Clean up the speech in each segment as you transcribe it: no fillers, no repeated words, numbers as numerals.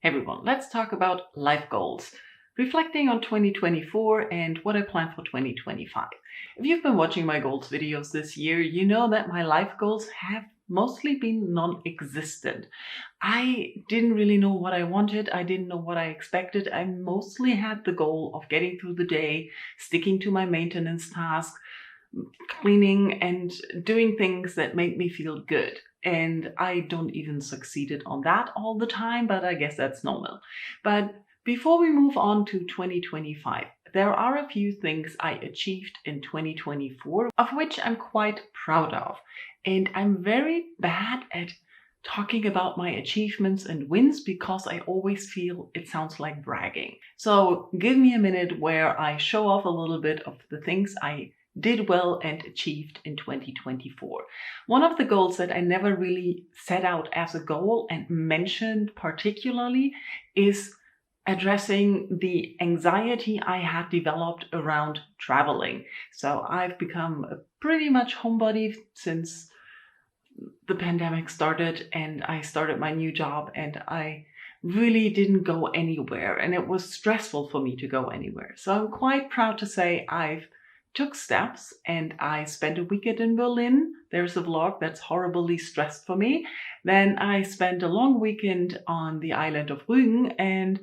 Hey everyone, let's talk about life goals. Reflecting on 2024 and what I plan for 2025. If you've been watching my goals videos this year, you know that my life goals have mostly been non-existent. I didn't really know what I wanted. I didn't know what I expected. I mostly had the goal of getting through the day, sticking to my maintenance tasks, cleaning and doing things that make me feel good. And I don't even succeeded on that all the time, but I guess that's normal. But before we move on to 2025, there are a few things I achieved in 2024, of which I'm quite proud of. And I'm very bad at talking about my achievements and wins because I always feel it sounds like bragging. So give me a minute where I show off a little bit of the things I did well and achieved in 2024. One of the goals that I never really set out as a goal and mentioned particularly is addressing the anxiety I had developed around traveling. So I've become a pretty much homebody since the pandemic started and I started my new job, and I really didn't go anywhere, and it was stressful for me to go anywhere. So I'm quite proud to say I've took steps and I spent a weekend in Berlin. There's a vlog that's horribly stressed for me. Then I spent a long weekend on the island of Rügen, and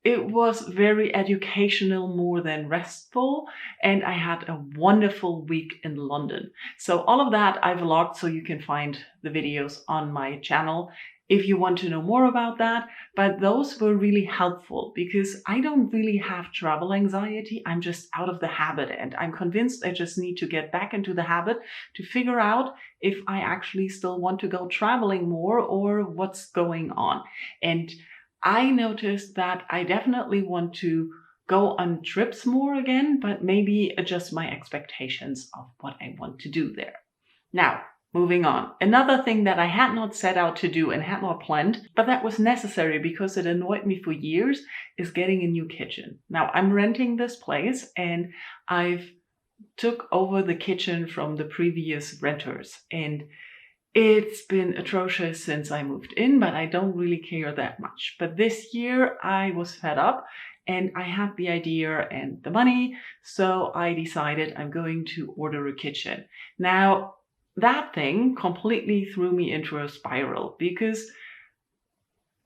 it was very educational more than restful, and I had a wonderful week in London. So all of that I vlogged, so you can find the videos on my channel if you want to know more about that. But those were really helpful because I don't really have travel anxiety. I'm just out of the habit, and I'm convinced I just need to get back into the habit to figure out if I actually still want to go traveling more or what's going on. And I noticed that I definitely want to go on trips more again, but maybe adjust my expectations of what I want to do there. Now, moving on. Another thing that I had not set out to do and had not planned, but that was necessary because it annoyed me for years, is getting a new kitchen. Now, I'm renting this place and I've took over the kitchen from the previous renters, and it's been atrocious since I moved in, but I don't really care that much. But this year I was fed up and I had the idea and the money, so I decided I'm going to order a kitchen. Now, that thing completely threw me into a spiral because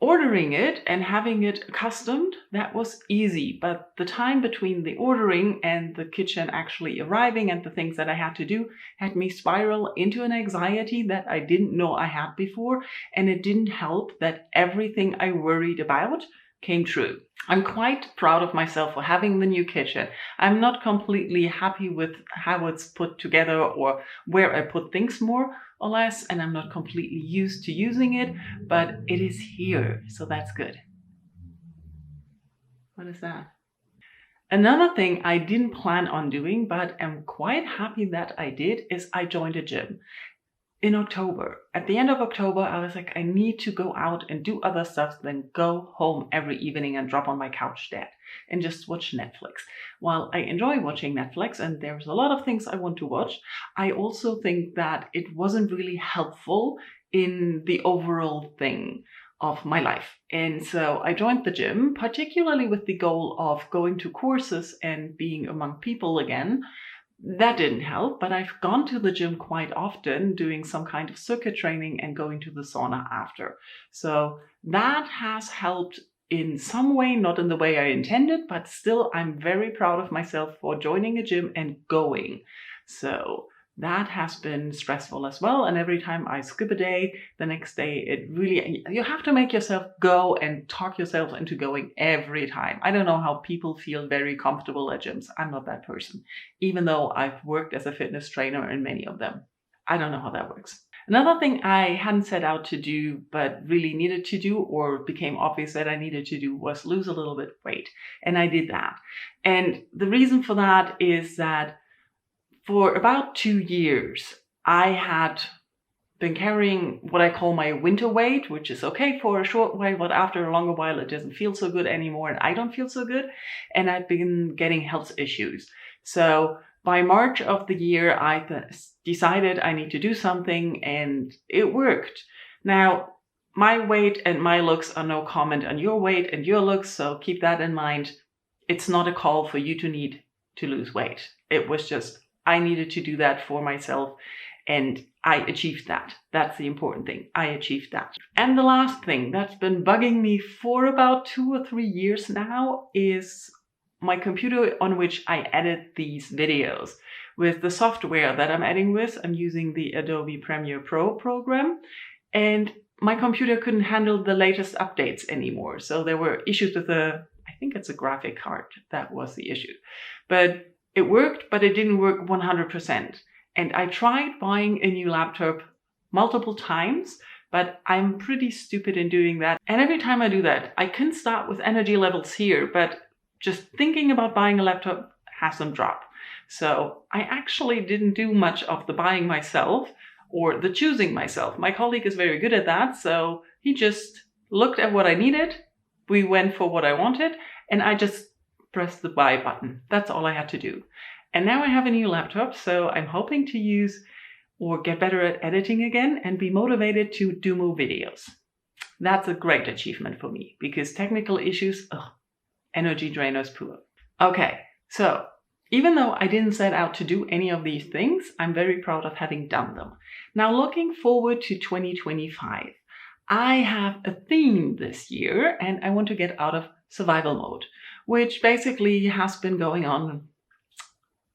ordering it and having it accustomed, that was easy. But the time between the ordering and the kitchen actually arriving and the things that I had to do had me spiral into an anxiety that I didn't know I had before. And it didn't help that everything I worried about came true. I'm quite proud of myself for having the new kitchen. I'm not completely happy with how it's put together or where I put things more or less, and I'm not completely used to using it, but it is here, so that's good. What is that? Another thing I didn't plan on doing, but am quite happy that I did, is I joined a gym. In October, at the end of October, I was like, I need to go out and do other stuff than go home every evening and drop on my couch dead and just watch Netflix. While I enjoy watching Netflix and there's a lot of things I want to watch, I also think that it wasn't really helpful in the overall thing of my life. And so I joined the gym, particularly with the goal of going to courses and being among people again. That didn't help, but I've gone to the gym quite often, doing some kind of circuit training and going to the sauna after. So that has helped in some way, not in the way I intended, but still I'm very proud of myself for joining a gym and going. So that has been stressful as well. And every time I skip a day, the next day, you have to make yourself go and talk yourself into going every time. I don't know how people feel very comfortable at gyms. I'm not that person, even though I've worked as a fitness trainer in many of them. I don't know how that works. Another thing I hadn't set out to do, but really needed to do, or became obvious that I needed to do, was lose a little bit of weight. And I did that. And the reason for that is that for about 2 years, I had been carrying what I call my winter weight, which is okay for a short while, but after a longer while, it doesn't feel so good anymore, and I don't feel so good, and I've been getting health issues. So by March of the year, I decided I need to do something, and it worked. Now, my weight and my looks are no comment on your weight and your looks, so keep that in mind. It's not a call for you to need to lose weight. It was just, I needed to do that for myself, and I achieved that. That's the important thing. I achieved that. And the last thing that's been bugging me for about 2 or 3 years now is my computer on which I edit these videos. With the software that I'm editing with, I'm using the Adobe Premiere Pro program, and my computer couldn't handle the latest updates anymore. So there were issues with I think it's a graphic card that was the issue. But it worked, but it didn't work 100%. And I tried buying a new laptop multiple times, but I'm pretty stupid in doing that. And every time I do that, I can start with energy levels here, but just thinking about buying a laptop has them drop. So I actually didn't do much of the buying myself or the choosing myself. My colleague is very good at that, so he just looked at what I needed, we went for what I wanted, and I just pressed the buy button. That's all I had to do. And now I have a new laptop, so I'm hoping to use or get better at editing again and be motivated to do more videos. That's a great achievement for me, because technical issues, energy drainers poor. Okay, so even though I didn't set out to do any of these things, I'm very proud of having done them. Now, looking forward to 2025, I have a theme this year, and I want to get out of survival mode, which basically has been going on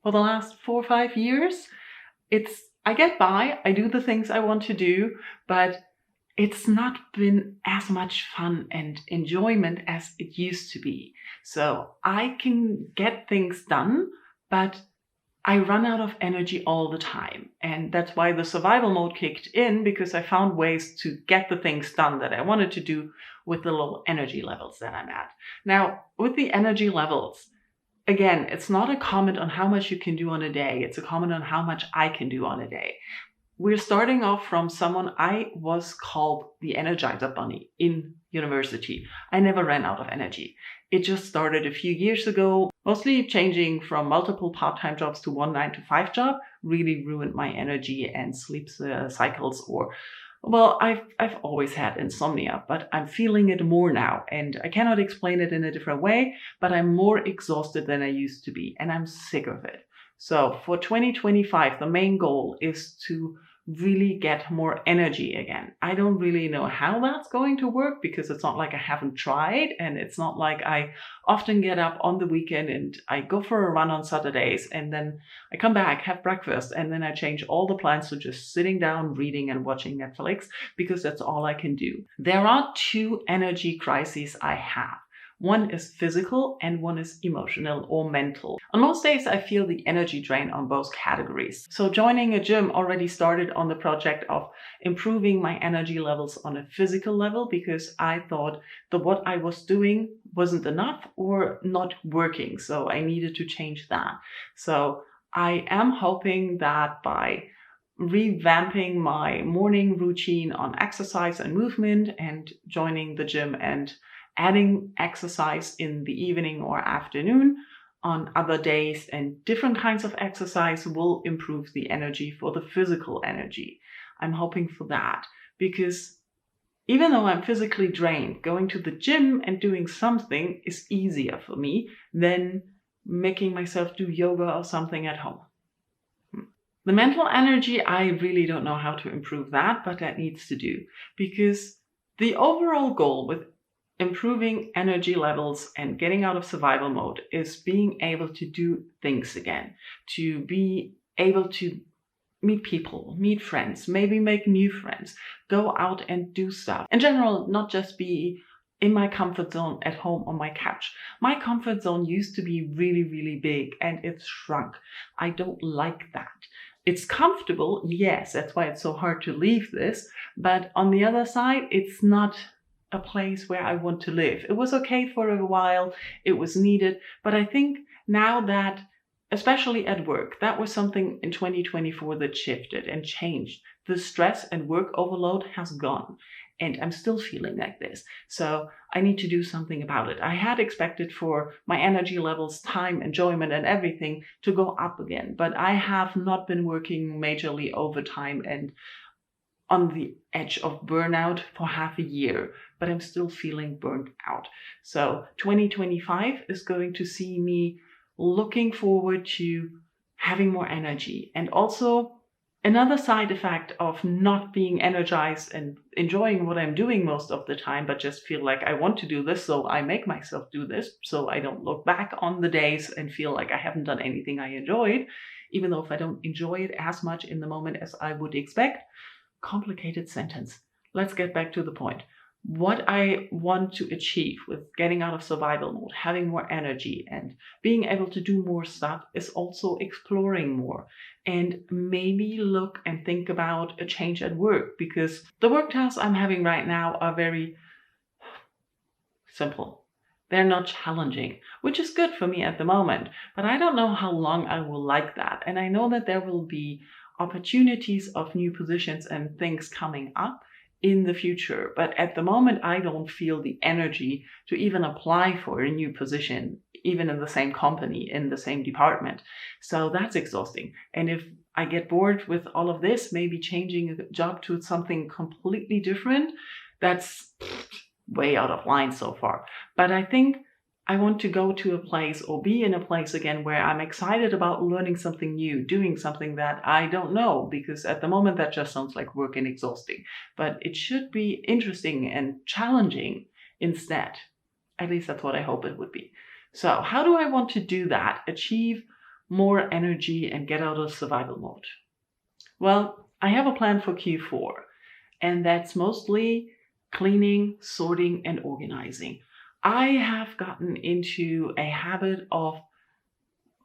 for the last 4 or 5 years. I get by, I do the things I want to do, but it's not been as much fun and enjoyment as it used to be. So I can get things done, but I run out of energy all the time. And that's why the survival mode kicked in, because I found ways to get the things done that I wanted to do with the low energy levels that I'm at. Now, with the energy levels, again, it's not a comment on how much you can do on a day. It's a comment on how much I can do on a day. We're starting off from someone, I was called the Energizer Bunny in university. I never ran out of energy. It just started a few years ago. Mostly changing from multiple part-time jobs to one 9-to-5 job really ruined my energy and sleep cycles. Well, I've always had insomnia, but I'm feeling it more now, and I cannot explain it in a different way, but I'm more exhausted than I used to be, and I'm sick of it. So for 2025, the main goal is to really get more energy again. I don't really know how that's going to work, because it's not like I haven't tried, and it's not like I often get up on the weekend and I go for a run on Saturdays, and then I come back, have breakfast, and then I change all the plans to just sitting down, reading and watching Netflix, because that's all I can do. There are 2 energy crises I have. One is physical and one is emotional or mental. On most days, I feel the energy drain on both categories. So joining a gym already started on the project of improving my energy levels on a physical level, because I thought that what I was doing wasn't enough or not working. So I needed to change that. So I am hoping that by revamping my morning routine on exercise and movement and joining the gym and adding exercise in the evening or afternoon on other days and different kinds of exercise will improve the energy for the physical energy. I'm hoping for that, because even though I'm physically drained, going to the gym and doing something is easier for me than making myself do yoga or something at home. The mental energy, I really don't know how to improve that, but that needs to do, because the overall goal with improving energy levels and getting out of survival mode is being able to do things again, to be able to meet people, meet friends, maybe make new friends, go out and do stuff. In general, not just be in my comfort zone at home on my couch. My comfort zone used to be really, really big, and it's shrunk. I don't like that. It's comfortable, yes, that's why it's so hard to leave this, but on the other side, it's not a place where I want to live. It was okay for a while, it was needed, but I think now that, especially at work, that was something in 2024 that shifted and changed. The stress and work overload has gone, and I'm still feeling like this. So I need to do something about it. I had expected for my energy levels, time, enjoyment, and everything to go up again, but I have not been working majorly overtime and on the edge of burnout for half a year, but I'm still feeling burnt out. So 2025 is going to see me looking forward to having more energy. And also another side effect of not being energized and enjoying what I'm doing most of the time, but just feel like I want to do this, so I make myself do this, so I don't look back on the days and feel like I haven't done anything I enjoyed, even though if I don't enjoy it as much in the moment as I would expect. Complicated sentence. Let's get back to the point. What I want to achieve with getting out of survival mode, having more energy and being able to do more stuff is also exploring more and maybe look and think about a change at work, because the work tasks I'm having right now are very simple. They're not challenging, which is good for me at the moment, but I don't know how long I will like that. And I know that there will be opportunities of new positions and things coming up in the future. But at the moment, I don't feel the energy to even apply for a new position, even in the same company, in the same department. So that's exhausting. And if I get bored with all of this, maybe changing a job to something completely different, that's way out of line so far. But I think I want to go to a place or be in a place again where I'm excited about learning something new, doing something that I don't know, because at the moment that just sounds like work and exhausting. But it should be interesting and challenging instead. At least that's what I hope it would be. So how do I want to do that? Achieve more energy and get out of survival mode? Well, I have a plan for Q4, and that's mostly cleaning, sorting, and organizing. I have gotten into a habit of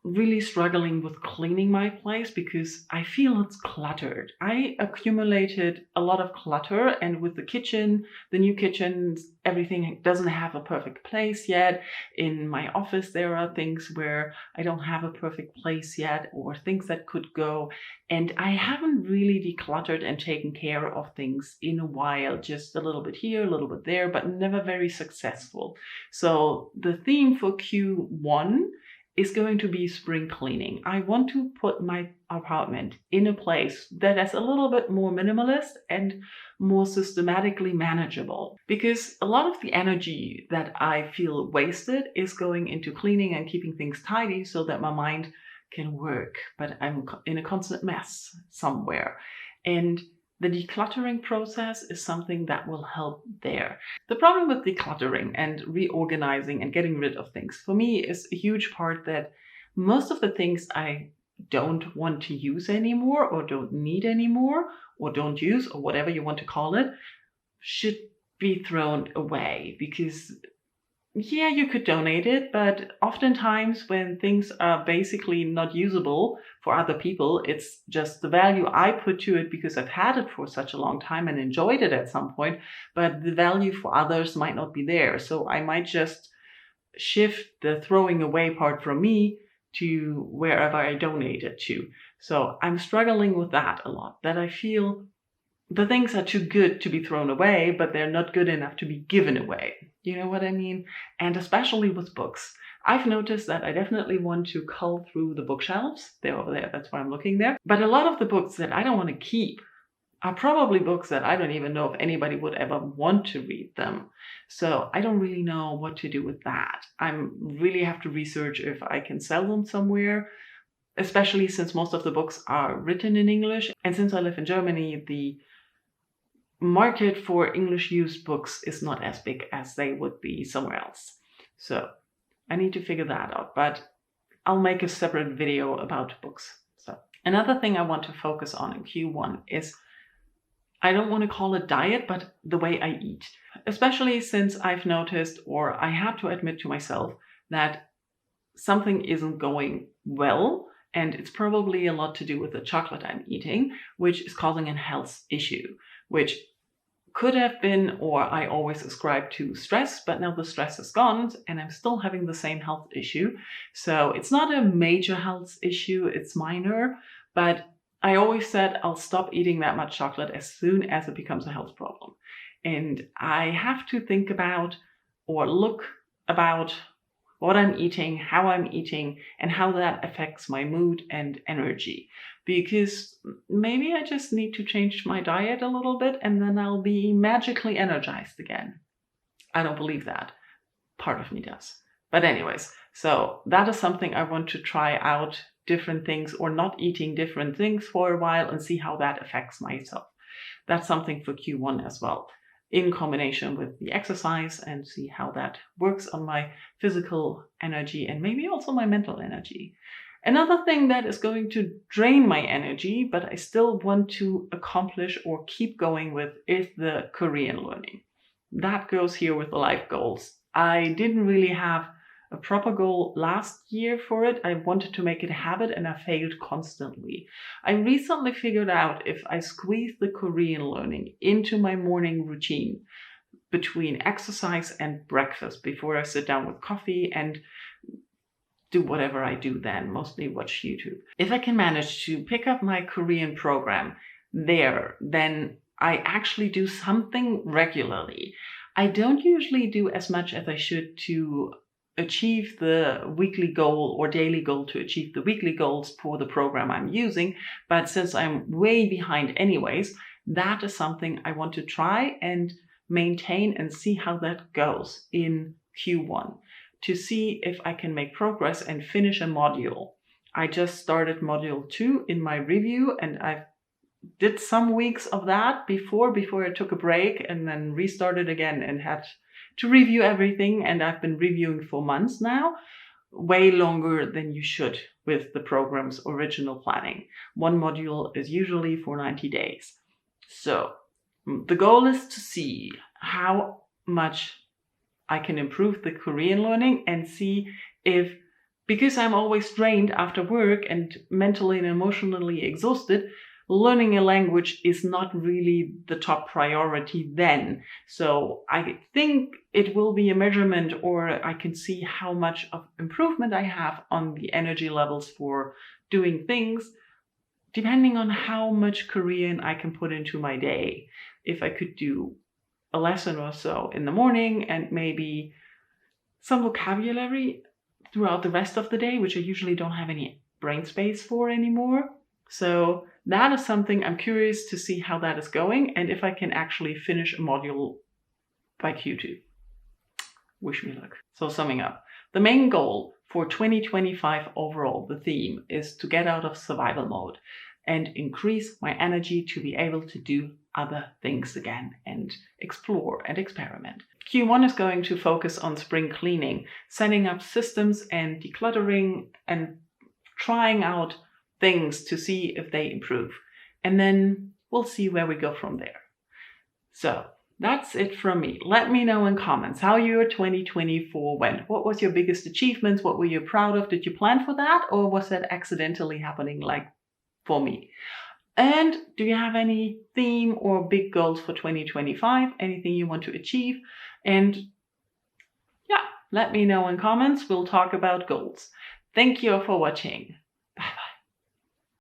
really struggling with cleaning my place because I feel it's cluttered. I accumulated a lot of clutter, and with the kitchen, the new kitchen, everything doesn't have a perfect place yet. In my office, there are things where I don't have a perfect place yet, or things that could go. And I haven't really decluttered and taken care of things in a while, just a little bit here, a little bit there, but never very successful. So the theme for Q1 is going to be spring cleaning. I want to put my apartment in a place that is a little bit more minimalist and more systematically manageable, because a lot of the energy that I feel wasted is going into cleaning and keeping things tidy so that my mind can work, but I'm in a constant mess somewhere. And the decluttering process is something that will help there. The problem with decluttering and reorganizing and getting rid of things for me is a huge part that most of the things I don't want to use anymore, or don't need anymore, or don't use, or whatever you want to call it, should be thrown away. Because yeah, you could donate it, but oftentimes when things are basically not usable for other people, it's just the value I put to it because I've had it for such a long time and enjoyed it at some point, but the value for others might not be there. So I might just shift the throwing away part from me to wherever I donate it to. So I'm struggling with that a lot, that I feel the things are too good to be thrown away, but they're not good enough to be given away. You know what I mean? And especially with books. I've noticed that I definitely want to cull through the bookshelves. They're over there, that's why I'm looking there. But a lot of the books that I don't want to keep are probably books that I don't even know if anybody would ever want to read them. So I don't really know what to do with that. I really have to research if I can sell them somewhere, especially since most of the books are written in English. And since I live in Germany, the market for English used books is not as big as they would be somewhere else. So I need to figure that out, but I'll make a separate video about books. So another thing I want to focus on in Q1 is, I don't want to call it diet, but the way I eat. Especially since I've noticed, or I have to admit to myself, that something isn't going well, and it's probably a lot to do with the chocolate I'm eating, which is causing a health issue, which could have been, or I always ascribed to stress, but now the stress is gone and I'm still having the same health issue. So it's not a major health issue, it's minor, but I always said I'll stop eating that much chocolate as soon as it becomes a health problem. And I have to think about or look about what I'm eating, how I'm eating, and how that affects my mood and energy. because maybe I just need to change my diet a little bit and then I'll be magically energized again. I don't believe that. Part of me does. But anyways, so that is something I want to try out, different things, or not eating different things for a while, and see how that affects myself. That's something for Q1 as well, in combination with the exercise, and see how that works on my physical energy and maybe also my mental energy. Another thing that is going to drain my energy, but I still want to accomplish or keep going with, is the Korean learning. That goes here with the life goals. I didn't really have a proper goal last year for it. I wanted to make it a habit and I failed constantly. I recently figured out if I squeeze the Korean learning into my morning routine between exercise and breakfast before I sit down with coffee and do whatever I do then, mostly watch YouTube. If I can manage to pick up my Korean program there, then I actually do something regularly. I don't usually do as much as I should to achieve the weekly goal or daily goal to achieve the weekly goals for the program I'm using. But since I'm way behind anyways, that is something I want to try and maintain and see how that goes in Q1 to see if I can make progress and finish a module. I just started module 2 in my review and I did some weeks of that before I took a break and then restarted again and had to review everything, and I've been reviewing for months now, way longer than you should with the program's original planning. One module is usually for 90 days. So the goal is to see how much I can improve the Korean learning and see if, because I'm always drained after work and mentally and emotionally exhausted, learning a language is not really the top priority then. So I think it will be a measurement, or I can see how much of improvement I have on the energy levels for doing things, depending on how much Korean I can put into my day. If I could do a lesson or so in the morning and maybe some vocabulary throughout the rest of the day, which I usually don't have any brain space for anymore. So that is something I'm curious to see how that is going and if I can actually finish a module by Q2. Wish me luck. So summing up, the main goal for 2025 overall, the theme is to get out of survival mode and increase my energy to be able to do other things again and explore and experiment. Q1 is going to focus on spring cleaning, setting up systems and decluttering and trying out things to see if they improve. And then we'll see where we go from there. So that's it from me. Let me know in comments how your 2024 went. What was your biggest achievements? What were you proud of? Did you plan for that? Or was that accidentally happening like for me? And do you have any theme or big goals for 2025? Anything you want to achieve? And yeah, let me know in comments. We'll talk about goals. Thank you for watching.